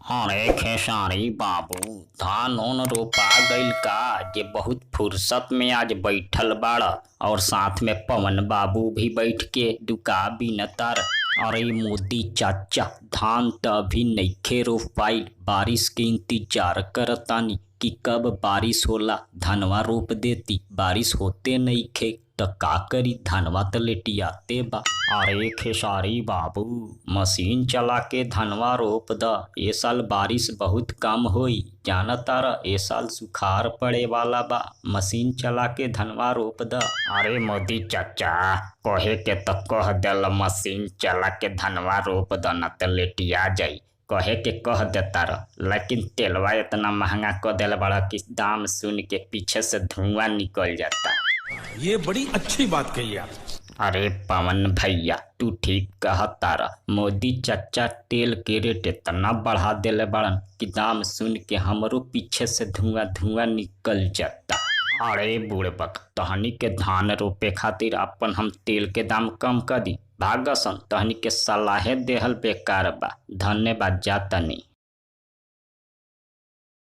अरे खेसारी बाबू, धान ओन रोपा गइल का? जे बहुत फुर्सत में आज बैठल बाड़ा और साथ में पवन बाबू भी बैठ के दुका बिनतार। अरे मोदी चाचा, धान त अभी नइखे रोपाइल, बारिश के इंतजार करतानी कि कब बारिश होला धनवा रोप देती। बारिश होते नइखे त का करी, धनवा त लेटियाते बा। अरे खेसारी बाबू, मशीन चला के धनवा रोप द, ए साल बारिश बहुत कम होई। जानतार ए साल सुखार पड़े वाला बा, मशीन चला के धनवा रोप द। अरे मोदी चाचा, कहे के त कह देला मशीन चला के धनवा रोप द न त लेटिया जाई। कहे के कह देता रह, लेकिन तेलवा इतना महंगा क देला बड़ा कि दाम सुन के पीछे से धुआं निकल जाता। ये बड़ी अच्छी बात कही आप। अरे पवन भैया, तू ठीक कहता रह। मोदी चाचा तेल के रेट इतना बढ़ा देले बड़न कि दाम सुन के हमरो पीछे से धुआं धुआं निकल जाता। अरे बुड़बक, तहनी के धान रोपे खातिर अपन हम तेल के दाम कम कर दी। भागसन, तहनी के सलाहे देहल बेकार बा। धन्यवाद, जातनी।